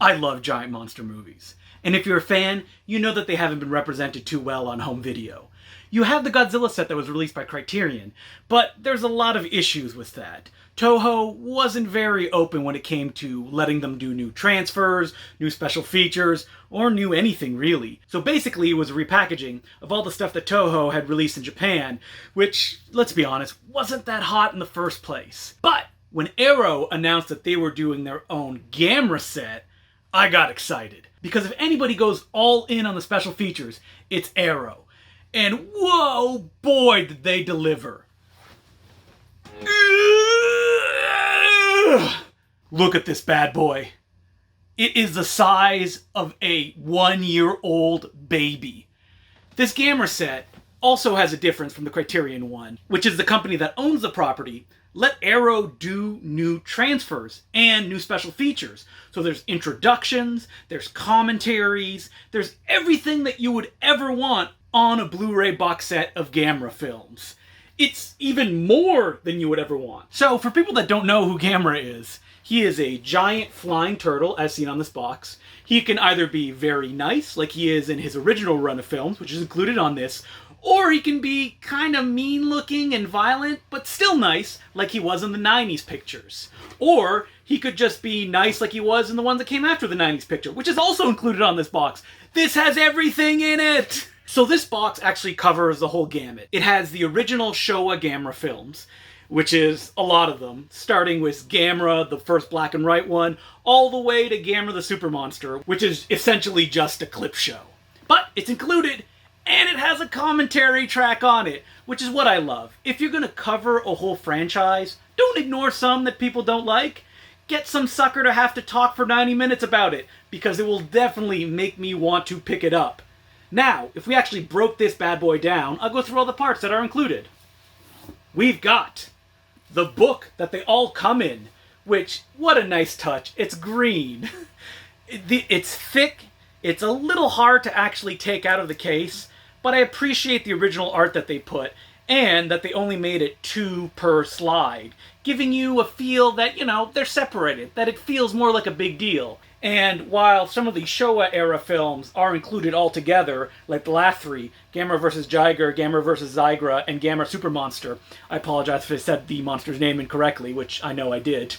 I love giant monster movies. And if you're a fan, you know that they haven't been represented too well on home video. You have the Godzilla set that was released by Criterion, but there's a lot of issues with that. Toho wasn't very open when it came to letting them do new transfers, new special features, or new anything really. So basically it was a repackaging of all the stuff that Toho had released in Japan, which, let's be honest, wasn't that hot in the first place. But when Arrow announced that they were doing their own Gamera set, I got excited. Because if anybody goes all in on the special features, it's Arrow. And whoa, boy, did they deliver. Look at this bad boy. It is the size of a 1-year-old baby. This Gamera set also has a difference from the Criterion one, which is the company that owns the property let Arrow do new transfers and new special features. So there's introductions, there's commentaries, there's everything that you would ever want on a Blu-ray box set of Gamera films. It's even more than you would ever want. So for people that don't know who Gamera is, he is a giant flying turtle as seen on this box. He can either be very nice, like he is in his original run of films, which is included on this, or he can be kind of mean-looking and violent, but still nice, like he was in the 90s pictures. Or he could just be nice like he was in the ones that came after the 90s picture, which is also included on this box. This has everything in it! So this box actually covers the whole gamut. It has the original Showa Gamera films, which is a lot of them, starting with Gamera, the first black and white one, all the way to Gamera the Super Monster, which is essentially just a clip show. But it's included, and it has a commentary track on it, which is what I love. If you're going to cover a whole franchise, don't ignore some that people don't like. Get some sucker to have to talk for 90 minutes about it, because it will definitely make me want to pick it up. Now, if we actually broke this bad boy down, I'll go through all the parts that are included. We've got the book that they all come in, which, what a nice touch. It's green. It's thick. It's a little hard to actually take out of the case, but I appreciate the original art that they put, and that they only made it 2 per slide, giving you a feel that, you know, they're separated, that it feels more like a big deal. And while some of the Showa-era films are included all together, like the last 3, Gamera vs. Jiger, Gamera vs. Zygra, and Gamera Super Monster, I apologize if I said the monster's name incorrectly, which I know I did.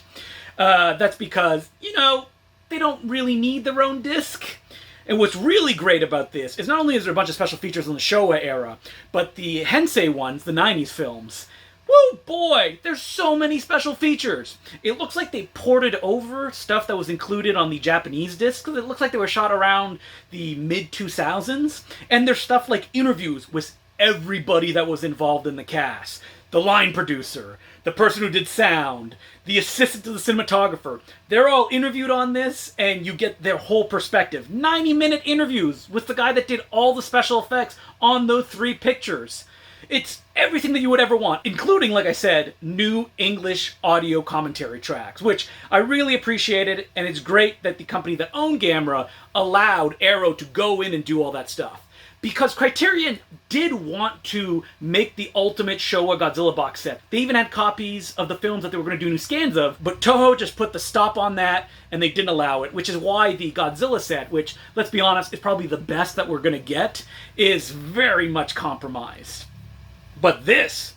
That's because, you know, they don't really need their own disc. And what's really great about this is not only is there a bunch of special features in the Showa era, but the Heisei ones, the 90s films, woo boy, there's so many special features. It looks like they ported over stuff that was included on the Japanese discs. It looks like they were shot around the mid-2000s. And there's stuff like interviews with everybody that was involved in the cast. The line producer, the person who did sound, the assistant to the cinematographer. They're all interviewed on this, and you get their whole perspective. 90-minute interviews with the guy that did all the special effects on those 3 pictures. It's everything that you would ever want, including, like I said, new English audio commentary tracks, which I really appreciated, and it's great that the company that owned Gamera allowed Arrow to go in and do all that stuff. Because Criterion did want to make the ultimate Showa Godzilla box set. They even had copies of the films that they were going to do new scans of, but Toho just put the stop on that, and they didn't allow it, which is why the Godzilla set, which, let's be honest, is probably the best that we're going to get, is very much compromised. But this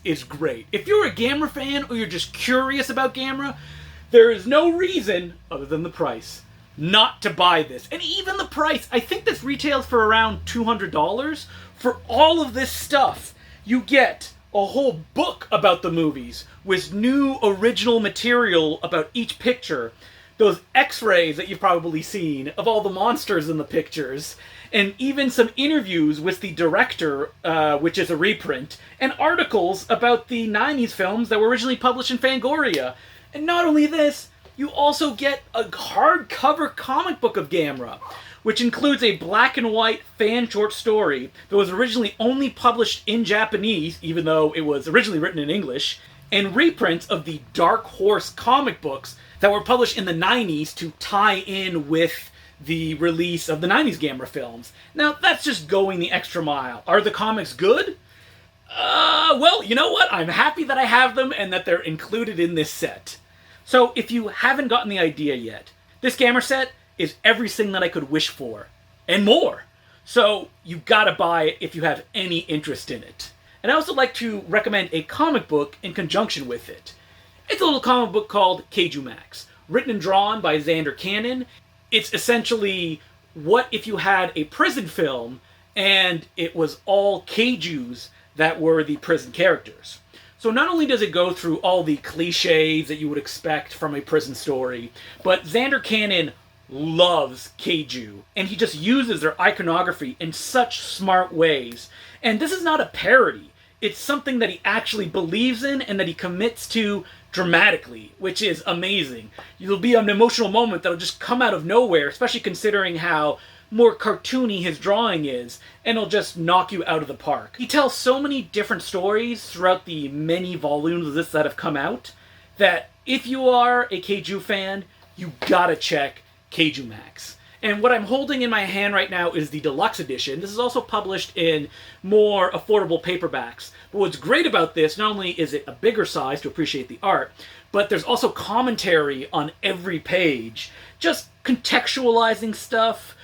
is great. If you're a Gamera fan, or you're just curious about Gamera, there is no reason, other than the price, not to buy this. And even the price, I think this retails for around $200. For all of this stuff, you get a whole book about the movies with new original material about each picture, those x-rays that you've probably seen of all the monsters in the pictures, and even some interviews with the director, which is a reprint, and articles about the 90s films that were originally published in Fangoria. And not only this, you also get a hardcover comic book of Gamera, which includes a black and white fan short story that was originally only published in Japanese, even though it was originally written in English, and reprints of the Dark Horse comic books that were published in the 90s to tie in with the release of the 90s Gamera films. Now, that's just going the extra mile. Are the comics good? Well, you know what? I'm happy that I have them and that they're included in this set. So, if you haven't gotten the idea yet, This Gamera set is everything that I could wish for, and more. So you gotta buy it if you have any interest in it. And I also like to recommend a comic book in conjunction with it. It's a little comic book called KAIJUMAX, written and drawn by Zander. It's essentially what if you had a prison film and it was all kaijus that were the prison characters. So not only does it go through all the cliches that you would expect from a prison story, but Zander loves kaiju, and he just uses their iconography in such smart ways. And this is not a parody. It's something that he actually believes in and that he commits to dramatically, which is amazing. You'll be an emotional moment that'll just come out of nowhere, especially considering how more cartoony his drawing is, and it'll just knock you out of the park. He tells so many different stories throughout the many volumes of this that have come out, that if you are a Kaiju fan, you gotta check KjuMax. And what I'm holding in my hand right now is the deluxe edition. This is also published in more affordable paperbacks. But what's great about this, not only is it a bigger size to appreciate the art, but there's also commentary on every page, just contextualizing stuff,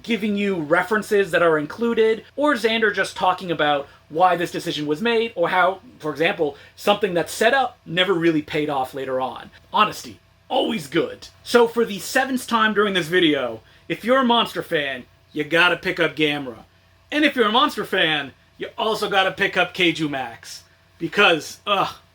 giving you references that are included, or Zander just talking about why this decision was made, or how, for example, something that's set up never really paid off later on. Honesty. Always good. So for the 7th time during this video, if you're a monster fan, you gotta pick up Gamera. And if you're a monster fan, you also gotta pick up KjuMax. Because,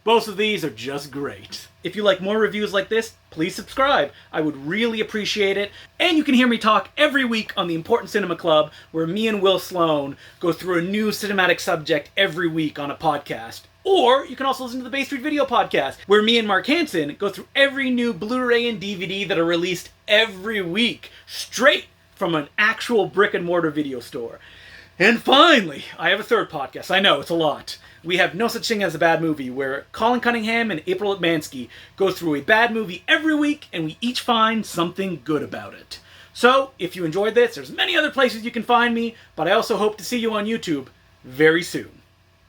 both of these are just great. If you like more reviews like this, please subscribe. I would really appreciate it. And you can hear me talk every week on the Important Cinema Club, where me and Will Sloan go through a new cinematic subject every week on a podcast. Or you can also listen to the Bay Street Video Podcast, where me and Mark Hansen go through every new Blu-ray and DVD that are released every week, straight from an actual brick-and-mortar video store. And finally, I have a third podcast. I know, it's a lot. We have No Such Thing as a Bad Movie, where Colin Cunningham and April Atmansky go through a bad movie every week, and we each find something good about it. So, if you enjoyed this, there's many other places you can find me, but I also hope to see you on YouTube very soon.